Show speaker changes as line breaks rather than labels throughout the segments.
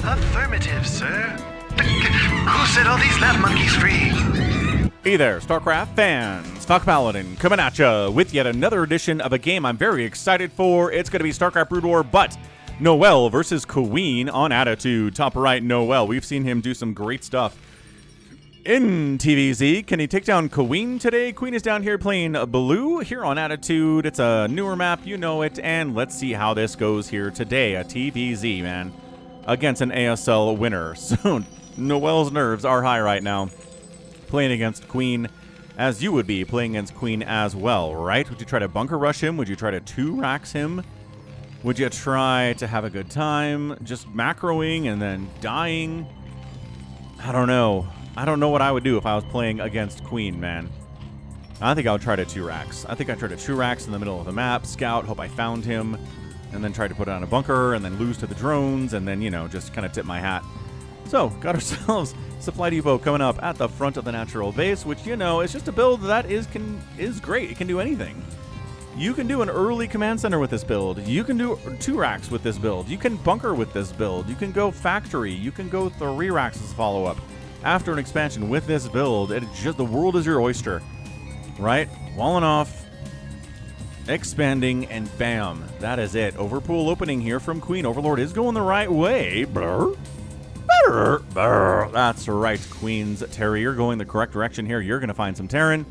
Affirmative, sir. Who set all these lab monkeys free?
Hey there, StarCraft fans. Falcon Paladin coming at ya with yet another edition of a game I'm very excited for. It's going to be StarCraft Brood War, but NoeL versus Queen on Attitude. Top right, NoeL. We've seen him do some great stuff in TVZ. Can he take down Queen today? Queen is down here playing blue here on Attitude. It's a newer map, you know it, and let's see how this goes here today. A TVZ, man, against an ASL winner. So NoeL's nerves are high right now. Playing against Queen, as you would be playing against Queen as well, right? Would you try to bunker rush him? Would you try to 2-racks him? Would you try to have a good time just macroing and then dying? I don't know. I don't know what I would do if I was playing against Queen, man. I think I would try to 2-racks. I think I'd try to 2-racks in the middle of the map, scout, hope I found him, and then try to put it on a bunker, and then lose to the drones, and then, you know, just kind of tip my hat. So, got ourselves Supply Depot coming up at the front of the natural base, which, you know, is just a build that is great. It can do anything. You can do an early command center with this build. You can do 2-racks with this build. You can bunker with this build. You can go factory. You can go 3-racks as a follow-up. After an expansion with this build, the world is your oyster, right? Walling off, expanding, and bam, that is it. Overpool opening here from Queen. Overlord is going the right way. Brr. Brr, brr. That's right, Queen's Terry. You're going the correct direction here. You're going to find some Terran.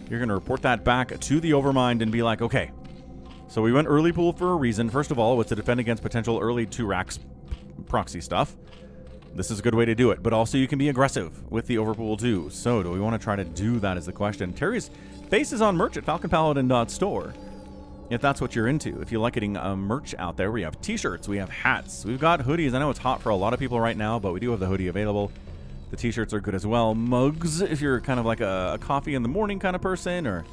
You're going to report that back to the Overmind and be like, okay, so we went early pool for a reason. First of all, was to defend against potential early 2-racks proxy stuff. This is a good way to do it, but also you can be aggressive with the overpool too. So do we want to try to do that is the question. Terry's face is on merch at falconpaladin.store. If that's what you're into, if you like getting merch out there, we have t-shirts, we have hats, we've got hoodies. I know it's hot for a lot of people right now, but we do have the hoodie available. The t-shirts are good as well. Mugs, if you're kind of like a coffee in the morning kind of person or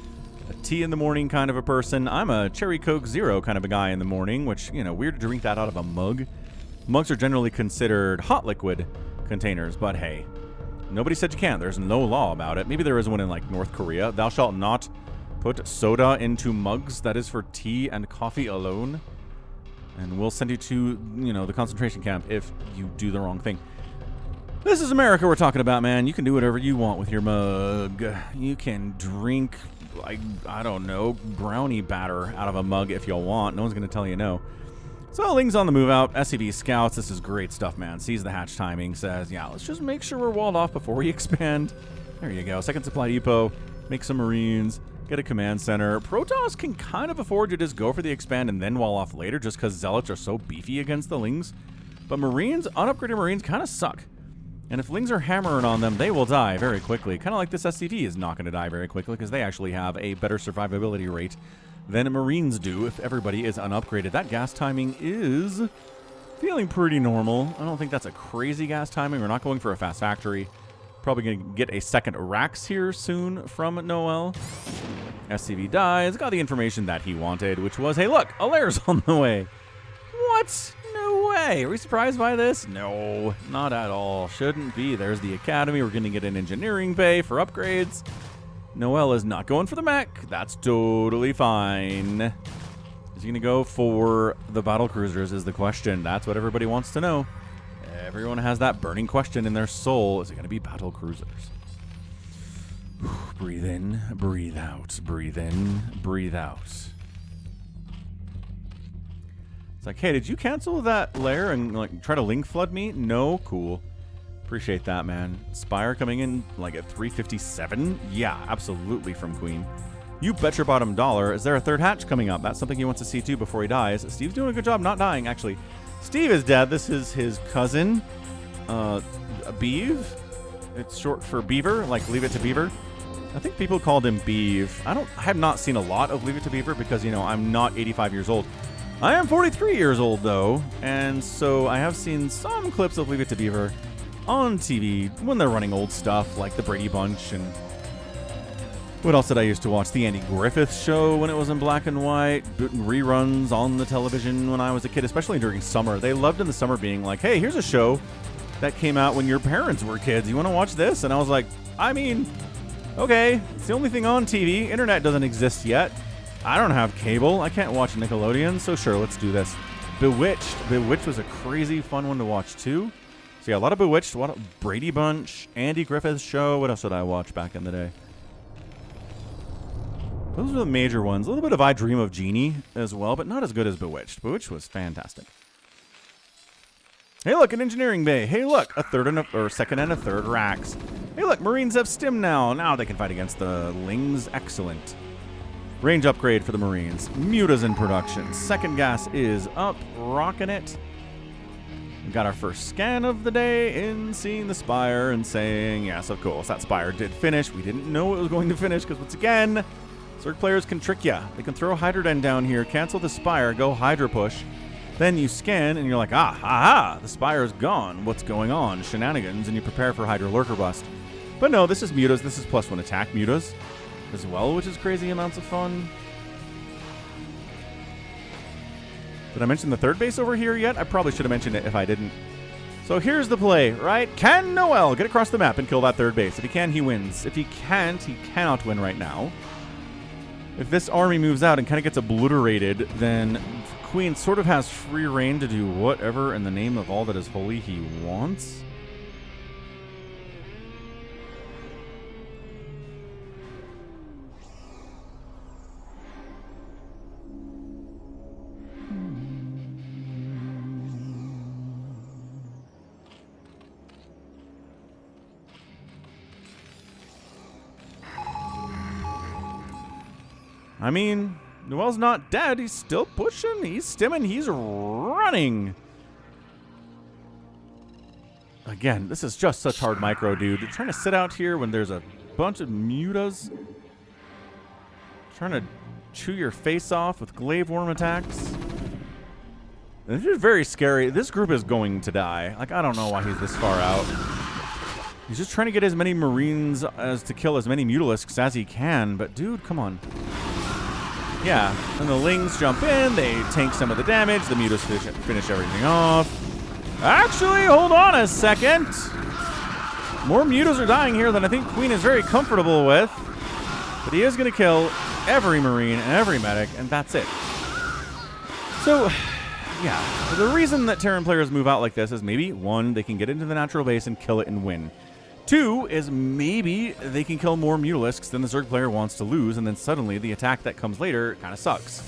a tea in the morning kind of a person. I'm a Cherry Coke Zero kind of a guy in the morning, which, you know, weird to drink that out of a mug. Mugs are generally considered hot liquid containers, but hey, nobody said you can't. There's no law about it. Maybe there is one in like North Korea. Thou shalt not put soda into mugs. That is for tea and coffee alone. And we'll send you to, you know, the concentration camp if you do the wrong thing. This is America we're talking about, man. You can do whatever you want with your mug. You can drink, like, I don't know, brownie batter out of a mug if you want. No one's going to tell you no. So Ling's on the move out. SCV scouts. This is great stuff, man. Sees the hatch timing. Says, yeah, let's just make sure we're walled off before we expand. There you go. Second supply depot. Make some Marines. Get a command center. Protoss can kind of afford to just go for the expand and then wall off later just because Zealots are so beefy against the Lings. But Marines, unupgraded Marines, kind of suck. And if Lings are hammering on them, they will die very quickly. Kind of like this SCV is not going to die very quickly because they actually have a better survivability rate than Marines do if everybody is unupgraded. That gas timing is feeling pretty normal. I don't think that's a crazy gas timing. We're not going for a fast factory. Probably going to get a second racks here soon from NoeL. SCV dies. Got the information that he wanted, which was, hey, look, a lair's on the way. What? No way. Are we surprised by this? No, not at all. Shouldn't be. There's the academy. We're going to get an engineering bay for upgrades. NoeL is not going for the mech. That's totally fine. Is he going to go for the battle cruisers is the question. That's what everybody wants to know. Everyone has that burning question in their soul. Is it going to be battle cruisers? Breathe in, breathe out, breathe in, breathe out. It's like, hey, did you cancel that lair and like try to link flood me? No? Cool. Appreciate that, man. Spire coming in like at 357? Yeah, absolutely from Queen. You bet your bottom dollar. Is there a third hatch coming up? That's something he wants to see too before he dies. Steve's doing a good job not dying, actually. Steve is dead. This is his cousin, Beeve. It's short for Beaver, like Leave It to Beaver. I think people called him Beeve. I have not seen a lot of Leave It to Beaver because, you know, I'm not 85 years old. I am 43 years old, though, and so I have seen some clips of Leave It to Beaver on TV when they're running old stuff like the Brady Bunch and what else did I used to watch? The Andy Griffith Show when it was in black and white, reruns on the television when I was a kid, especially during summer. They loved in the summer being like, hey, here's a show that came out when your parents were kids. You want to watch this? And I was like, I mean, okay, it's the only thing on TV. Internet doesn't exist yet. I don't have cable. I can't watch Nickelodeon, so sure, let's do this. Bewitched. Bewitched was a crazy fun one to watch too. So yeah, a lot of Bewitched, Brady Bunch, Andy Griffith's Show. What else did I watch back in the day? Those are the major ones. A little bit of I Dream of Jeannie as well, but not as good as Bewitched. Bewitched was fantastic. Hey, look, an engineering bay. Hey, look, second and a third racks. Hey, look, Marines have stim now. Now they can fight against the Lings. Excellent. Range upgrade for the Marines. Muta's in production. Second gas is up. Rocking it. We got our first scan of the day in seeing the Spire and saying, yes, of course, that Spire did finish. We didn't know it was going to finish because, once again, Zerg players can trick ya. They can throw Hydroden down here, cancel the Spire, go Hydra push. Then you scan, and you're like, the Spire's gone. What's going on? Shenanigans, and you prepare for Hydra Lurker Bust. But no, this is Mutas. This is +1 attack Mutas as well, which is crazy amounts of fun. Did I mention the third base over here yet? I probably should have mentioned it if I didn't. So here's the play, right? Can NoeL get across the map and kill that third base? If he can, he wins. If he can't, he cannot win right now. If this army moves out and kind of gets obliterated, then Queen sort of has free reign to do whatever in the name of all that is holy he wants. I mean, NoeL's not dead. He's still pushing. He's stimming. He's running. Again, this is just such hard micro, dude. You're trying to sit out here when there's a bunch of mutas trying to chew your face off with glaive worm attacks. This is very scary. This group is going to die. Like, I don't know why he's this far out. He's just trying to get as many Marines as to kill as many Mutalisks as he can. But, dude, come on. Yeah, and the Lings jump in, they tank some of the damage, the Mutas finish everything off. Actually, hold on a second. More Mutas are dying here than I think Queen is very comfortable with. But he is going to kill every Marine and every medic, and that's it. So, yeah, the reason that Terran players move out like this is maybe, 1, they can get into the natural base and kill it and win. 2 is maybe they can kill more Mutalisks than the Zerg player wants to lose, and then suddenly the attack that comes later kind of sucks,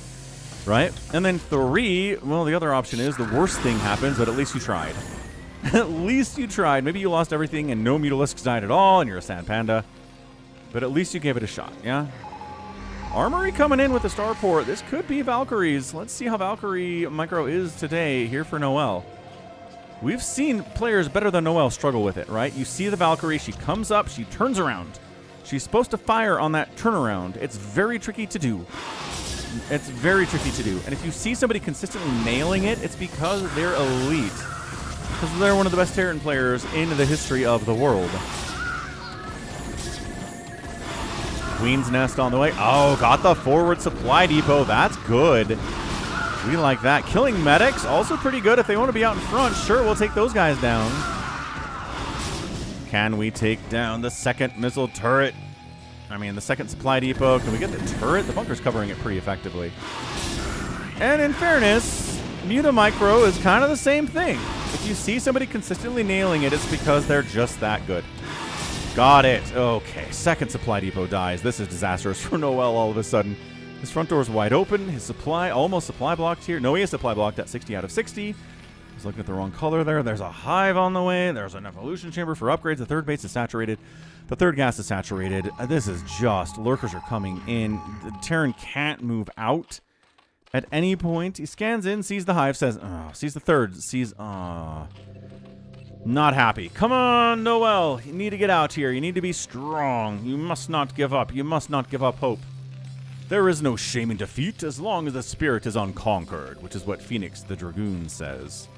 right? And then 3, well, the other option is the worst thing happens, but at least you tried. At least you tried. Maybe you lost everything and no Mutalisks died at all, and you're a sad panda, but at least you gave it a shot, yeah? Armory coming in with the starport. This could be Valkyries. Let's see how Valkyrie micro is today here for NoeL. We've seen players better than NoeL struggle with it, right? You see the Valkyrie, she comes up, she turns around. She's supposed to fire on that turnaround. It's very tricky to do. It's very tricky to do. And if you see somebody consistently nailing it, it's because they're elite. Because they're one of the best Terran players in the history of the world. Queen's Nest on the way. Oh, got the forward supply depot. That's good. We like that. Killing medics, also pretty good. If they want to be out in front, sure, we'll take those guys down. Can we take down the second missile turret? I mean, the second supply depot. Can we get the turret? The bunker's covering it pretty effectively. And in fairness, Muta Micro is kind of the same thing. If you see somebody consistently nailing it, it's because they're just that good. Got it. Okay, second supply depot dies. This is disastrous for NoeL all of a sudden. His front door is wide open. His supply, almost supply blocked here. No, he is supply blocked at 60 out of 60. He's looking at the wrong color there. There's a hive on the way. There's an evolution chamber for upgrades. The third base is saturated. The third gas is saturated. This is just, lurkers are coming in. The Terran can't move out at any point. He scans in, sees the hive, says, sees the third, sees, not happy. Come on, NoeL. You need to get out here. You need to be strong. You must not give up. You must not give up hope. There is no shame in defeat as long as the spirit is unconquered, which is what Phoenix the Dragoon says.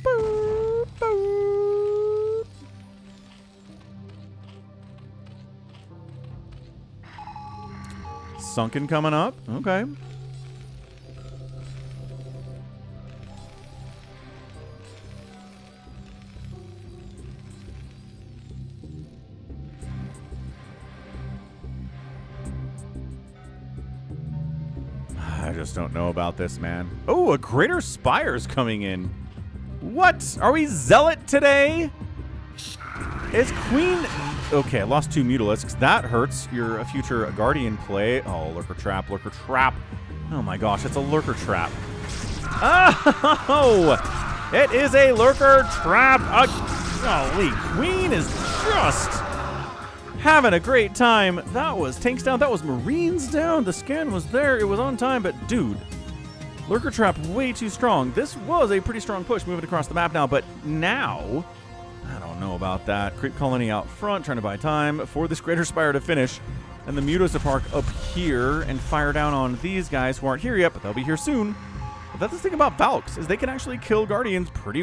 Boop, boop. Sunken coming up. Okay. I just don't know about this, man. Oh, a Greater Spire's coming in. What? Are we Zealot today? Is Queen... Okay, I lost 2 Mutalisks. That hurts your future Guardian play. Oh, Lurker Trap, Lurker Trap. Oh my gosh, it's a Lurker Trap. Oh! It is a Lurker Trap. Golly, Queen is just having a great time. That was tanks down. That was Marines down. The scan was there. It was on time, but dude, Lurker Trap way too strong. This was a pretty strong push moving across the map now, but now... I don't know about that. Creep Colony out front, trying to buy time for this Greater Spire to finish. And the Mutas to park up here and fire down on these guys who aren't here yet, but they'll be here soon. But that's the thing about Valks, is they can actually kill Guardians pretty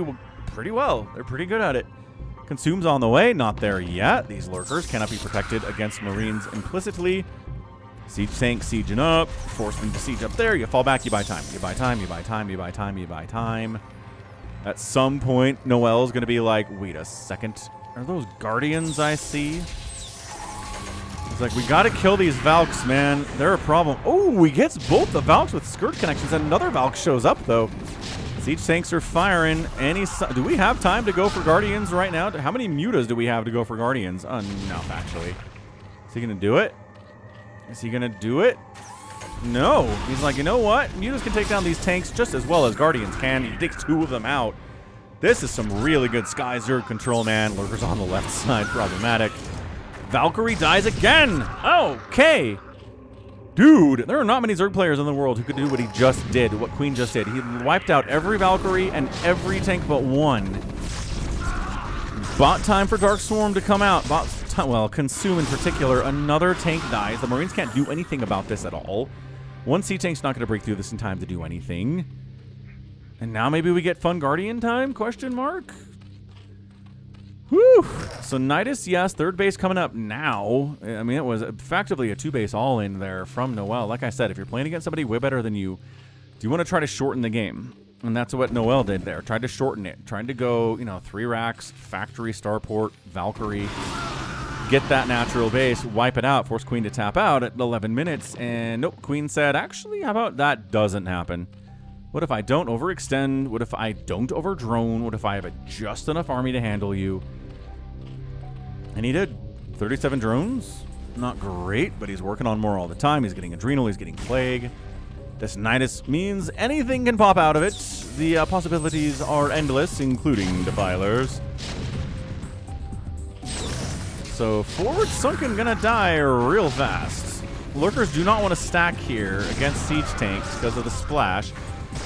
well. They're pretty good at it. Consume's on the way, not there yet. These Lurkers cannot be protected against Marines implicitly. Siege tank sieging up, force them to siege up there. You fall back, you buy time. You buy time, you buy time, you buy time, you buy time. At some point, NoeL's going to be like, wait a second. Are those Guardians I see? It's like, we got to kill these Valks, man. They're a problem. Oh, he gets both the Valks with skirt connections. Another Valk shows up, though. Siege tanks are firing. Do we have time to go for Guardians right now? How many Mutas do we have to go for Guardians? No, actually. Is he going to do it? Is he going to do it? No. He's like, you know what? Mutas can take down these tanks just as well as Guardians can. He takes 2 of them out. This is some really good Sky Zerg control, man. Lurkers on the left side, problematic. Valkyrie dies again. Okay. Dude, there are not many Zerg players in the world who could do what he just did, what Queen just did. He wiped out every Valkyrie and every tank but 1. Bought time for Dark Swarm to come out. Well, Consume in particular. Another tank dies. The Marines can't do anything about this at all. 1 Sea Tank's not going to break through this in time to do anything. And now maybe we get fun Guardian time? Question mark? Whew. So Nidus, yes. 3rd base coming up now. I mean, it was effectively a 2-base all-in there from NoeL. Like I said, if you're playing against somebody way better than you, do you want to try to shorten the game? And that's what NoeL did there. Tried to shorten it. Tried to go, 3 racks, factory, starport, Valkyrie. Get that natural base, wipe it out, force Queen to tap out at 11 minutes. And nope, Queen said, actually, how about that doesn't happen? What if I don't overextend? What if I don't overdrone? What if I have just enough army to handle you? And he did. 37 drones. Not great, but he's working on more all the time. He's getting Adrenal, he's getting Plague. This Nidus means anything can pop out of it. The possibilities are endless, including Defilers. So forward Sunken gonna die real fast. Lurkers do not want to stack here against siege tanks because of the splash.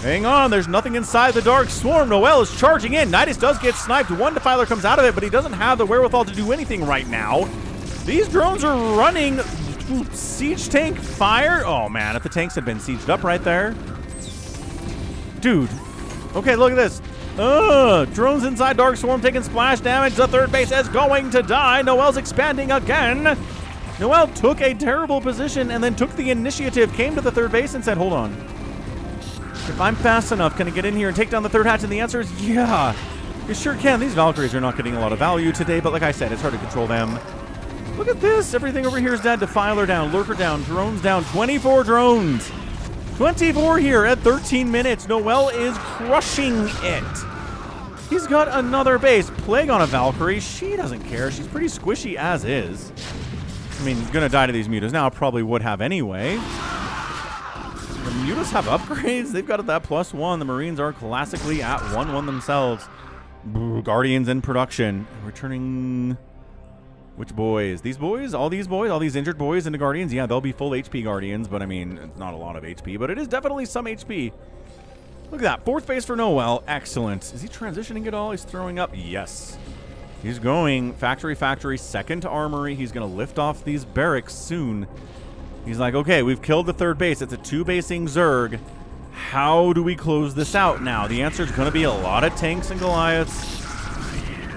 Hang on, there's nothing inside the Dark Swarm. NoeL is charging in. Nidus does get sniped. 1 Defiler comes out of it, but he doesn't have the wherewithal to do anything right now. These drones are running. Siege tank fire. Oh man, if the tanks had been sieged up right there. Dude. Okay, look at this. Drones inside Dark Swarm taking splash damage. The 3rd base is going to die. NoeL's expanding again. NoeL took a terrible position and then took the initiative, came to the 3rd base and said, hold on. If I'm fast enough, can I get in here and take down the 3rd hatch? And the answer is yeah. You sure can. These Valkyries are not getting a lot of value today, but like I said, it's hard to control them. Look at this. Everything over here is dead. Defiler down, Lurker down, drones down. 24 drones. 24 here at 13 minutes. NoeL is crushing it. He's got another base. Plague on a Valkyrie. She doesn't care. She's pretty squishy as is. I mean, gonna die to these Mutas now. Probably would have anyway. The Mutas have upgrades. They've got that +1. The Marines are classically at 1-1 themselves. Guardians in production. Returning... Which boys? These boys? All these boys? All these injured boys into Guardians? Yeah, they'll be full HP Guardians, but I mean, it's not a lot of HP, but it is definitely some HP. Look at that. 4th base for NoeL. Excellent. Is he transitioning at all? He's throwing up. Yes. He's going factory, 2nd armory. He's going to lift off these barracks soon. He's like, okay, we've killed the 3rd base. It's a 2-basing Zerg. How do we close this out now? The answer is going to be a lot of tanks and Goliaths.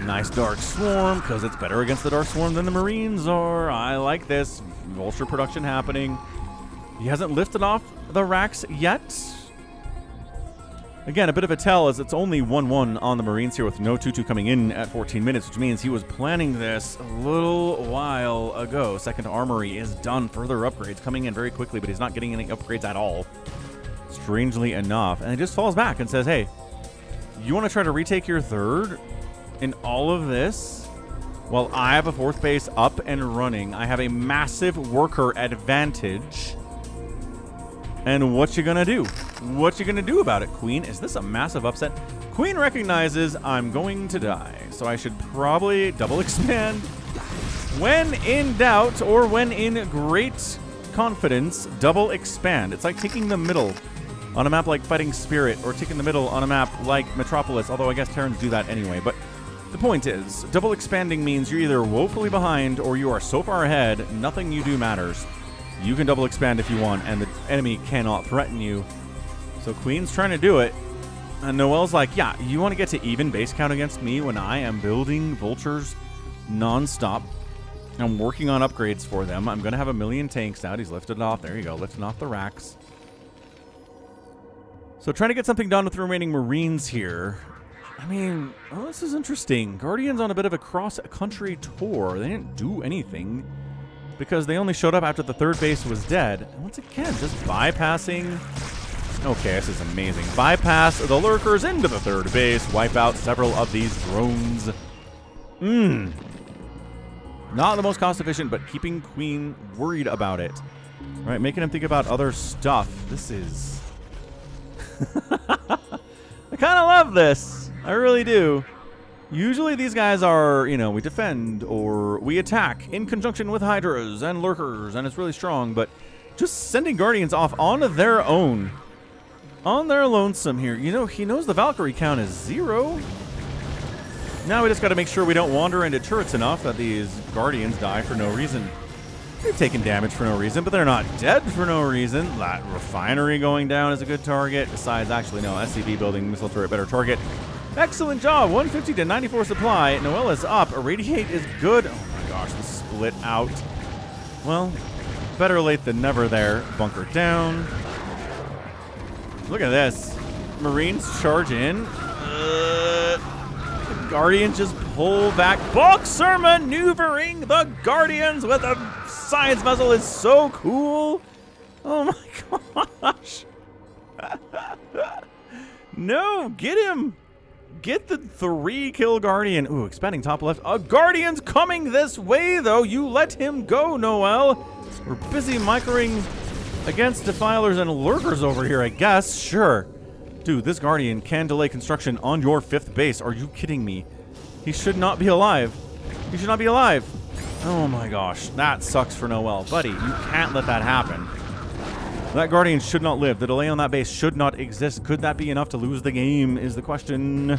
Nice Dark Swarm, because it's better against the Dark Swarm than the Marines are. I like this. Vulture production happening. He hasn't lifted off the racks yet. Again, a bit of a tell as it's only 1-1 on the Marines here with no 2-2 coming in at 14 minutes, which means he was planning this a little while ago. 2nd Armory is done. Further upgrades coming in very quickly, but he's not getting any upgrades at all. strangely enough. And it just falls back and says, hey, you want to try to retake your third in all of this? Well, I have a fourth base up and running. I have a massive worker advantage. And what you gonna do? What you gonna do about it, Queen? Is this a massive upset? Queen recognizes I'm going to die, so I should probably double expand. When in doubt, or when in great confidence, double expand. It's like taking the middle on a map like Fighting Spirit, or taking the middle on a map like Metropolis, although I guess Terrans do that anyway. But the point is, double expanding means you're either woefully behind or you are so far ahead, nothing you do matters. You can double expand if you want, and the enemy cannot threaten you. So Queen's trying to do it, and NoeL's like, yeah, you want to get to even base count against me when I am building vultures non-stop? I'm working on upgrades for them. I'm going to have 1 million tanks out. He's lifted it off. There you go, lifting off the racks. So trying to get something done with the remaining Marines here. I mean, oh, this is interesting. Guardians on a bit of a cross-country tour. They didn't do anything, because they only showed up after the third base was dead. And once again, just bypassing. Okay, this is amazing. Bypass the lurkers into the third base. Wipe out several of these drones. Not the most cost efficient, but keeping Queen worried about it. Right, making him think about other stuff. This is... I kind of love this. I really do. Usually these guys are, you know, we defend or we attack in conjunction with Hydras and Lurkers, and it's really strong, but just sending Guardians off on their own, on their lonesome here. You know, he knows the Valkyrie count is 0. Now we just got to make sure we don't wander into turrets enough that these Guardians die for no reason. They've taken damage for no reason, but they're not dead for no reason. That refinery going down is a good target. Besides, actually, no, SCV building missile turret better target. Excellent job. 150 to 94 supply. NoeL is up. Irradiate is good. Oh my gosh, the split out. Well, better late than never there. Bunker down. Look at this. Marines charge in. Guardians just pull back. Boxer maneuvering the Guardians with a science vessel is so cool. Oh my gosh. No, get him. Get the 3-kill Guardian. Ooh, expanding top left. A Guardian's coming this way, though. You let him go, NoeL. We're busy microing against Defilers and Lurkers over here, I guess. Sure. Dude, this Guardian can delay construction on your 5th base. Are you kidding me? He should not be alive. He should not be alive. Oh my gosh. That sucks for NoeL. Buddy, you can't let that happen. That Guardian should not live. The delay on that base should not exist. Could that be enough to lose the game is the question.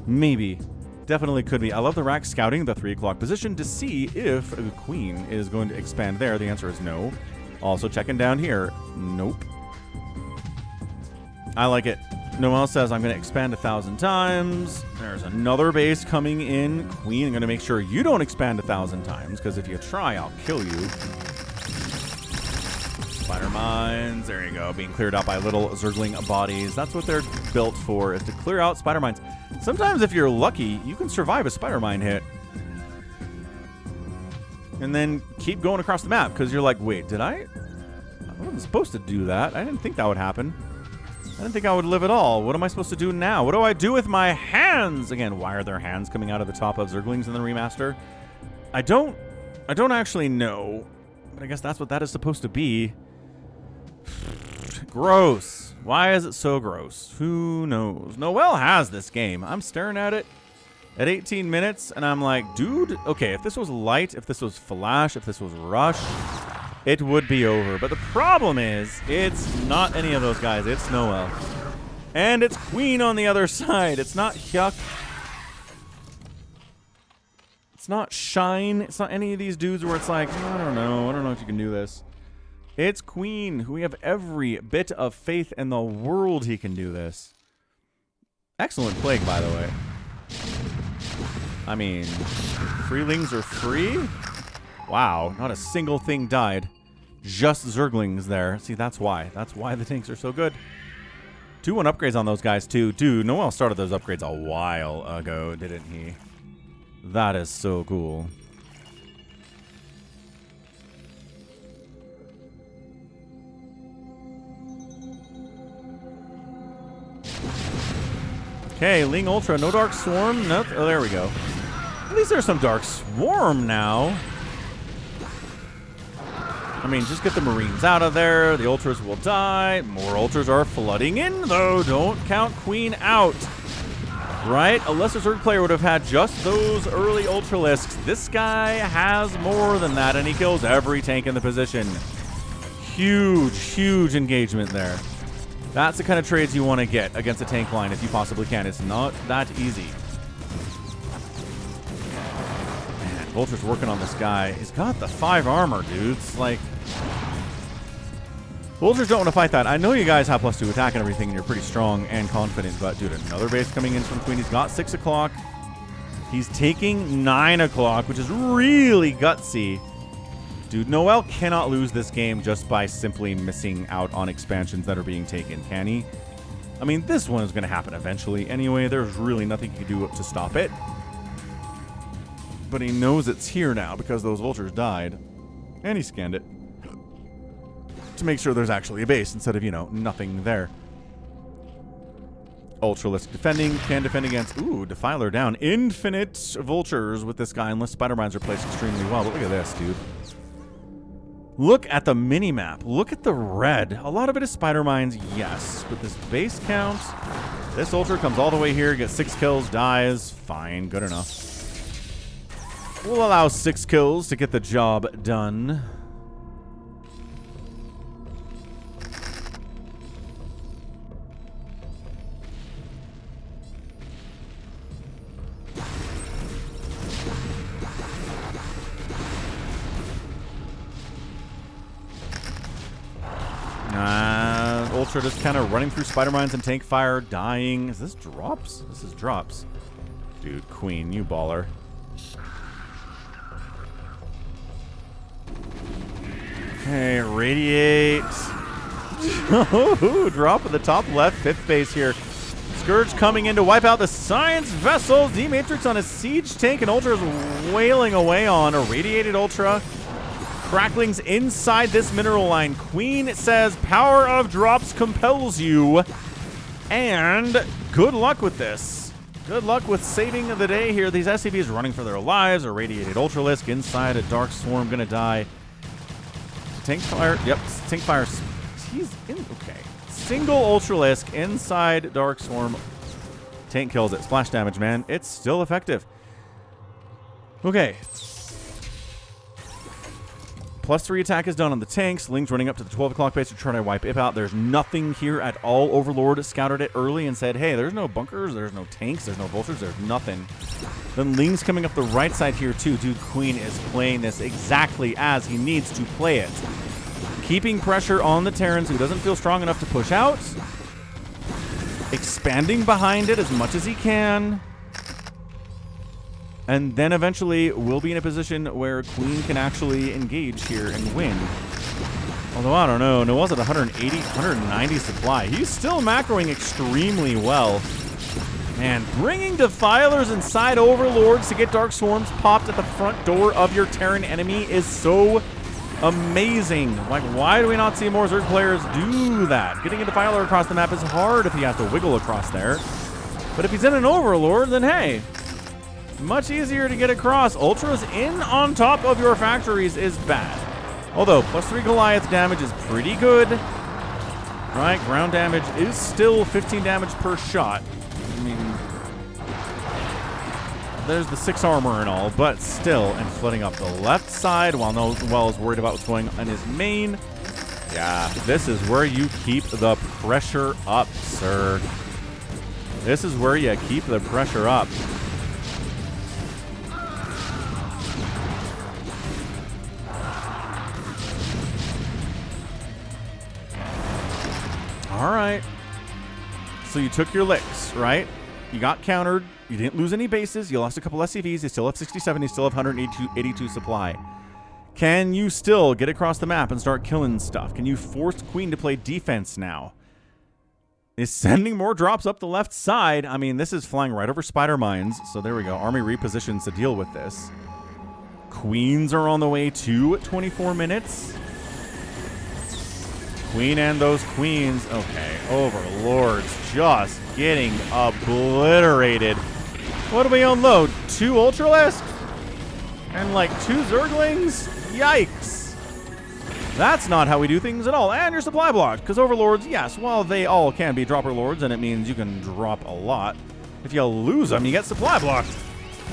Maybe. Definitely could be. I love the rack scouting the 3 o'clock position to see if the Queen is going to expand there. The answer is no. Also checking down here. Nope. I like it. NoeL says I'm going to expand 1,000 times. There's another base coming in. Queen, I'm going to make sure you don't expand 1,000 times, because if you try, I'll kill you. Spider mines, there you go, being cleared out by little Zergling bodies. That's what they're built for, is to clear out spider mines. Sometimes if you're lucky, you can survive a spider mine hit. And then keep going across the map, because you're like, wait, I wasn't supposed to do that. I didn't think that would happen. I didn't think I would live at all. What am I supposed to do now? What do I do with my hands? Again, why are there hands coming out of the top of Zerglings in the remaster? I don't actually know, but I guess that's what that is supposed to be. Gross. Why is it so gross? Who knows? NoeL has this game. I'm staring at it at 18 minutes, and I'm like, dude, okay, if this was light, if this was flash, if this was rush, it would be over. But the problem is, it's not any of those guys. It's NoeL. And it's Queen on the other side. It's not Hyuk. It's not Shine. It's not any of these dudes where it's like, I don't know if you can do this. It's Queen, who we have every bit of faith in the world he can do this. Excellent plague, by the way. I mean, freelings are free? Wow, not a single thing died. Just Zerglings there. See, that's why. That's why the tanks are so good. 2-1 upgrades on those guys, too. Dude, NoeL started those upgrades a while ago, didn't he? That is so cool. Okay, Ling Ultra, no Dark Swarm. Nope. Oh, there we go. At least there's some Dark Swarm now. I mean, just get the Marines out of there. The Ultras will die. More Ultras are flooding in, though. Don't count Queen out. Right? A lesser Zerg player would have had just those early Ultralisks. This guy has more than that, and he kills every tank in the position. Huge, huge engagement there. That's the kind of trades you want to get against a tank line if you possibly can. It's not that easy. Man, Vulture's working on this guy. He's got the 5 armor, dudes. Like, Vultures don't want to fight that. I know you guys have +2 attack and everything, and you're pretty strong and confident, but dude, another base coming in from Queen. He's got 6 o'clock. He's taking 9 o'clock, which is really gutsy. Dude, NoeL cannot lose this game just by simply missing out on expansions that are being taken, can he? I mean, this one is going to happen eventually anyway. There's really nothing he can do to stop it. But he knows it's here now because those vultures died. And he scanned it to make sure there's actually a base instead of, you know, nothing there. Ultralisk defending, can defend against, ooh, Defiler down. Infinite vultures with this guy, unless Spider Mines are placed extremely well. But look at this, dude. Look at the mini-map. Look at the red. A lot of it is Spider Mines, yes. But this base count, this Ultra comes all the way here, gets 6 kills, dies. Fine, good enough. We'll allow 6 kills to get the job done. Ultra just kind of running through Spider Mines and tank fire, dying. Is this drops? This is drops. Dude, Queen, you baller. Okay, radiate. Drop at the top left, 5th base here. Scourge coming in to wipe out the Science Vessel. D-Matrix on a siege tank, and Ultra is wailing away on a radiated Ultra. Cracklings inside this mineral line. Queen says power of drops compels you. And good luck with this. Good luck with saving the day here. These SCVs running for their lives. A radiated Ultralisk inside a Dark Swarm gonna die. Tank fire. Yep, tank fire. He's in. Okay. Single Ultralisk inside Dark Swarm. Tank kills it. Splash damage, man. It's still effective. Okay. +3 attack is done on the tanks. Ling's running up to the 12 o'clock base to try to wipe it out. There's nothing here at all. Overlord scouted it early and said, hey, there's no bunkers, there's no tanks, there's no vultures, there's nothing. Then Ling's coming up the right side here too. Dude, Queen is playing this exactly as he needs to play it. Keeping pressure on the Terrans, who doesn't feel strong enough to push out. Expanding behind it as much as he can. And then eventually we'll be in a position where Queen can actually engage here and win. Although, I don't know. NoeL's at 180, 190 supply. He's still macroing extremely well. Man, bringing Defilers inside Overlords to get Dark Swarms popped at the front door of your Terran enemy is so amazing. Like, why do we not see more Zerg players do that? Getting a Defiler across the map is hard if he has to wiggle across there. But if he's in an Overlord, then hey, much easier to get across. Ultras in on top of your factories is bad. Although, +3 Goliath damage is pretty good. Right, ground damage is still 15 damage per shot. I mean, there's the 6 armor and all, but still, and flooding up the left side while NoeL is worried about what's going on in his main. Yeah, this is where you keep the pressure up, sir. This is where you keep the pressure up. All right. So you took your licks, right? You got countered. You didn't lose any bases. You lost a couple SCVs. You still have 67. You still have 182 supply. Can you still get across the map and start killing stuff? Can you force Queen to play defense now? Is sending more drops up the left side. I mean, this is flying right over Spider Mines. So there we go. Army repositions to deal with this. Queens are on the way to 24 minutes. Queen and those queens. Okay, Overlords just getting obliterated. What do we unload? 2 Ultralisks? And like 2 Zerglings? Yikes. That's not how we do things at all. And your supply blocked, because Overlords, yes, while they all can be dropper lords, and it means you can drop a lot, if you lose them, you get supply blocked.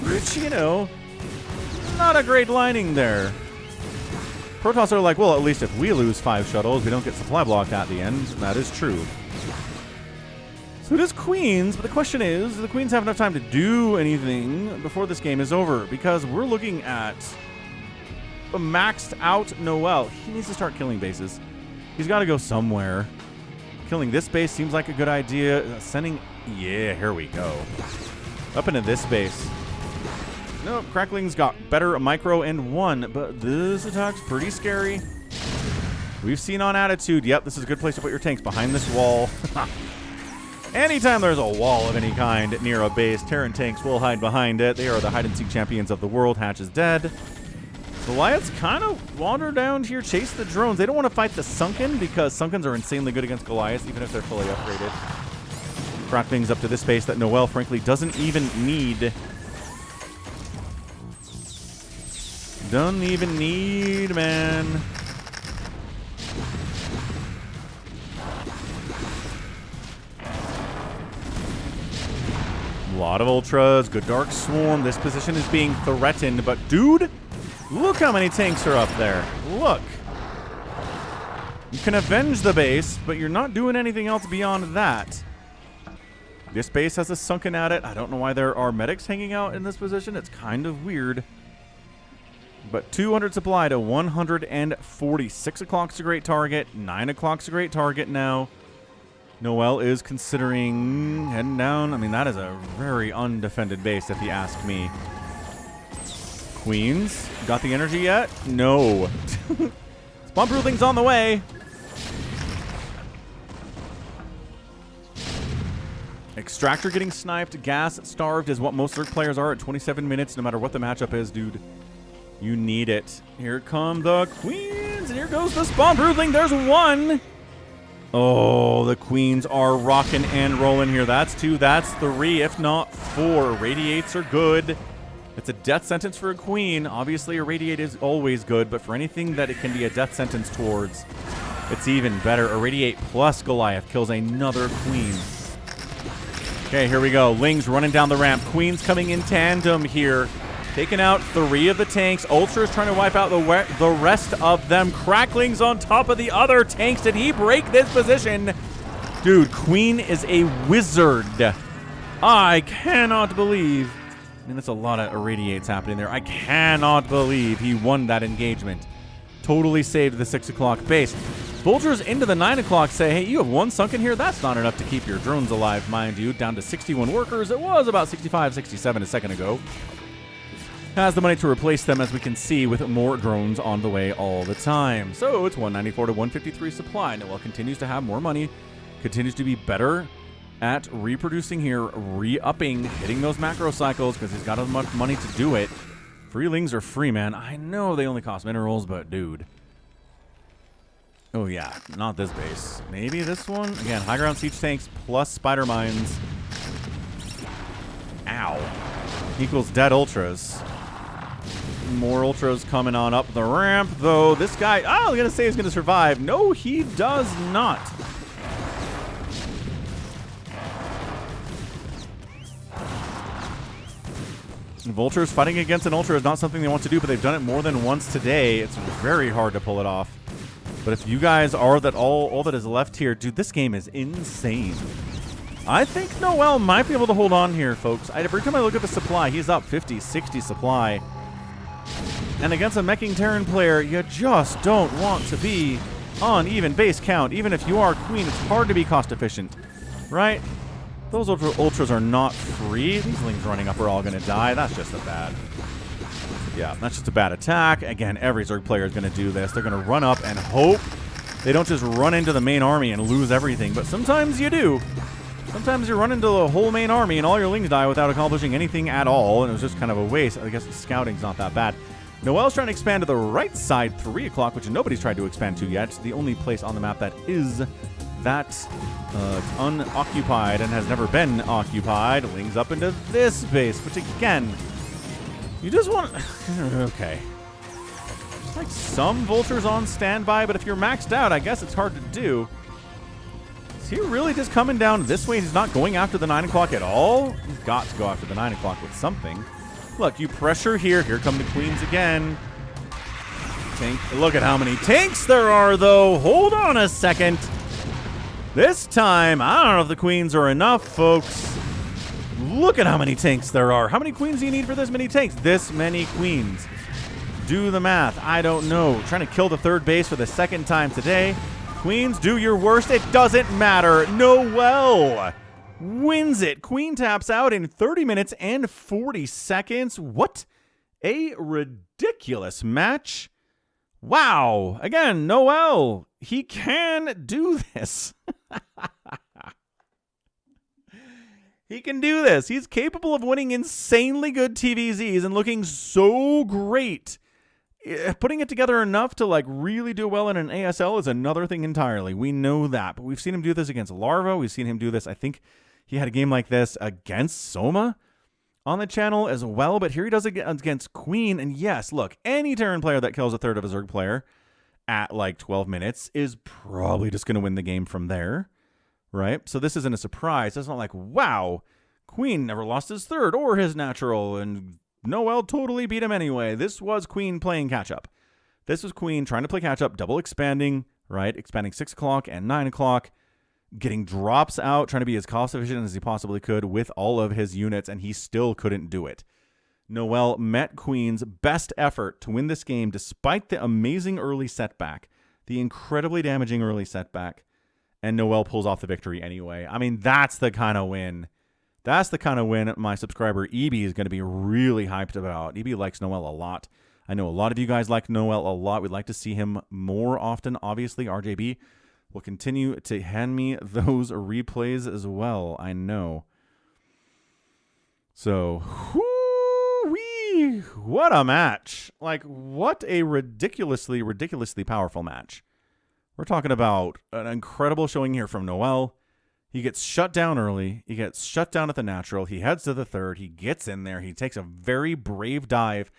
Which, you know, not a great lining there. Protoss are like, well, at least if we lose 5 shuttles, we don't get supply blocked at the end. That is true. So it is queens, but the question is, do the queens have enough time to do anything before this game is over? Because we're looking at a maxed out NoeL. He needs to start killing bases. He's got to go somewhere. Killing this base seems like a good idea. Sending, yeah, here we go. Up into this base. Nope, Crackling's got better micro and 1, but this attack's pretty scary. We've seen on Attitude, yep, this is a good place to put your tanks, behind this wall. Anytime there's a wall of any kind near a base, Terran tanks will hide behind it. They are the hide-and-seek champions of the world. Hatch is dead. Goliaths kind of wander down here, chase the drones. They don't want to fight the Sunken because Sunkens are insanely good against Goliaths, even if they're fully upgraded. Crackling's up to this base that NoeL, frankly, doesn't even need. Don't even need, man. A lot of Ultras, good Dark Swarm. This position is being threatened, but dude, look how many tanks are up there. Look. You can avenge the base, but you're not doing anything else beyond that. This base has a Sunken at it. I don't know why there are medics hanging out in this position. It's kind of weird. But 200 supply to 140. 6 o'clock's a great target. 9 o'clock's a great target now. NoeL is considering heading down. I mean, that is a very undefended base, if you ask me. Queens, got the energy yet? No. Spawn Broodling's on the way. Extractor getting sniped. Gas starved is what most Zerg players are at 27 minutes, no matter what the matchup is, dude. You need it. Here come the queens, and here goes the Spawn Broodling. There's 1. Oh, the queens are rocking and rolling here. That's 2, that's 3, if not 4. Radiates are good. It's a death sentence for a queen. Obviously, a radiate is always good, but for anything that it can be a death sentence towards, it's even better. A radiate plus Goliath kills another queen. Okay, here we go. Lings running down the ramp. Queens coming in tandem here. Taking out 3 of the tanks. Ultra's trying to wipe out the rest of them. Crackling's on top of the other tanks. Did he break this position? Dude, Queen is a wizard. I cannot believe. I mean, that's a lot of irradiates happening there. I cannot believe he won that engagement. Totally saved the 6 o'clock base. Vultures into the 9 o'clock say, hey, you have 1 Sunken here. That's not enough to keep your drones alive, mind you. Down to 61 workers. It was about 65, 67 a second ago. Has the money to replace them, as we can see, with more drones on the way all the time. So it's 194 to 153 supply. NoeL continues to have more money, continues to be better at reproducing here, re-upping, hitting those macro cycles because he's got enough money to do it. Freelings are free, man. I know they only cost minerals, but dude. Oh yeah, not this base. Maybe this one? Again, high ground siege tanks plus spider mines. Ow. Equals dead ultras. More ultras coming on up the ramp, though. This guy, oh, I was going to say he's going to survive. No, he does not. Vultures fighting against an ultra is not something they want to do, but they've done it more than once today. It's very hard to pull it off. But if you guys are that all that is left here, dude, this game is insane. I think NoeL might be able to hold on here, folks. Every time I look at the supply, he's up 50, 60 supply. And against a meching Terran player, you just don't want to be on even base count. Even if you are Queen, it's hard to be cost efficient, right? Those ultras are not free. These Lings running up are all going to die. That's just a bad... Yeah, that's just a bad attack. Again, every Zerg player is going to do this. They're going to run up and hope they don't just run into the main army and lose everything. But sometimes you do. Sometimes you run into the whole main army and all your Lings die without accomplishing anything at all. And it was just kind of a waste. I guess the scouting's not that bad. NoeL's trying to expand to the right side, 3 o'clock, which nobody's tried to expand to yet. It's the only place on the map that is unoccupied and has never been occupied. Links up into this base, which again, you just want... okay. Just like some vultures on standby, but if you're maxed out, I guess it's hard to do. Is he really just coming down this way? He's not going after the 9 o'clock at all? He's got to go after the 9 o'clock with something. Look, you pressure here. Here come the queens again. Tank. Look at how many tanks there are, though. Hold on a second. This time, I don't know if the queens are enough, folks. Look at how many tanks there are. How many queens do you need for this many tanks? This many queens. Do the math. I don't know. Trying to kill the third base for the second time today. Queens, do your worst. It doesn't matter. NoeL wins it. Queen taps out in 30 minutes and 40 seconds. What a ridiculous match. Wow. Again, NoeL, he can do this. He can do this. He's capable of winning insanely good TVZs and looking so great. Putting it together enough to like really do well in an ASL is another thing entirely. We know that, but we've seen him do this against Larva. We've seen him do this. I think he had a game like this against Soma on the channel as well, but here he does it against Queen. And yes, look, any Terran player that kills a third of a Zerg player at like 12 minutes is probably just going to win the game from there, right? So this isn't a surprise. It's not like, wow, Queen never lost his third or his natural, and NoeL totally beat him anyway. This was Queen playing catch-up. This was Queen trying to play catch-up, double expanding, right? Expanding 6 o'clock and 9 o'clock, getting drops out, trying to be as cost-efficient as he possibly could with all of his units, and he still couldn't do it. NoeL met Queen's best effort to win this game despite the amazing early setback, the incredibly damaging early setback, and NoeL pulls off the victory anyway. I mean, that's the kind of win. That's the kind of win my subscriber EB is going to be really hyped about. EB likes NoeL a lot. I know a lot of you guys like NoeL a lot. We'd like to see him more often. Obviously, RJB will continue to hand me those replays as well. I know. So, whoo-wee, what a match. Like, what a ridiculously powerful match. We're talking about an incredible showing here from NoeL. He gets shut down early. He gets shut down at the natural. He heads to the third. He gets in there. He takes a very brave dive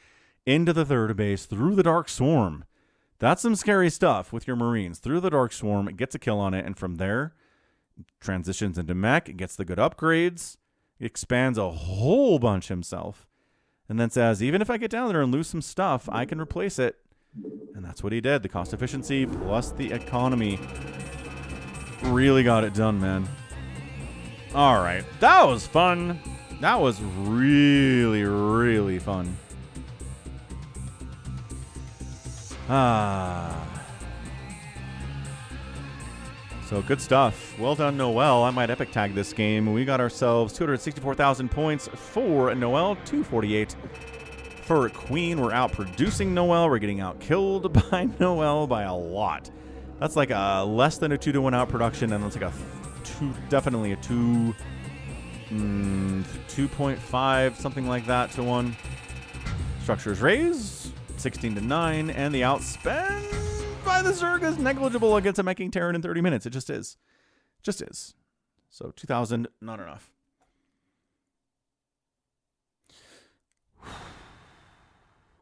into the third base through the Dark Swarm. That's some scary stuff with your Marines. Through the Dark Swarm, it gets a kill on it, and from there, transitions into mech. It gets the good upgrades. It expands a whole bunch himself. And then says, even if I get down there and lose some stuff, I can replace it. And that's what he did. The cost efficiency plus the economy really got it done, man. All right, that was fun. That was really fun. So good stuff. Well done, NoeL. I might epic tag this game. We got ourselves 264,000 points for NoeL, 248 for Queen. We're out producing NoeL. We're getting out killed by NoeL by a lot. That's like a less than a 2-to-1 out production, and it's like definitely a 2.5, something like that to 1. Structures raised 16-9, and the outspend by the Zerg is negligible against a meching Terran in 30 minutes. It just is. Just is. So 2,000, not enough.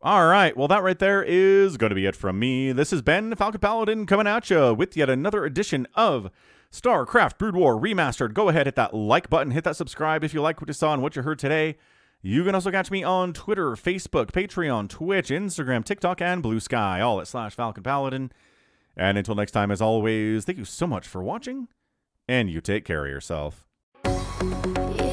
All right, well, that right there is going to be it from me. This has been Falcon Paladin coming at you with yet another edition of StarCraft Brood War Remastered. Go ahead, hit that like button, hit that subscribe if you like what you saw and what you heard today. You can also catch me on Twitter, Facebook, Patreon, Twitch, Instagram, TikTok, and Blue Sky, all at /Falcon Paladin. And until next time, as always, thank you so much for watching, and you take care of yourself.
Yeah.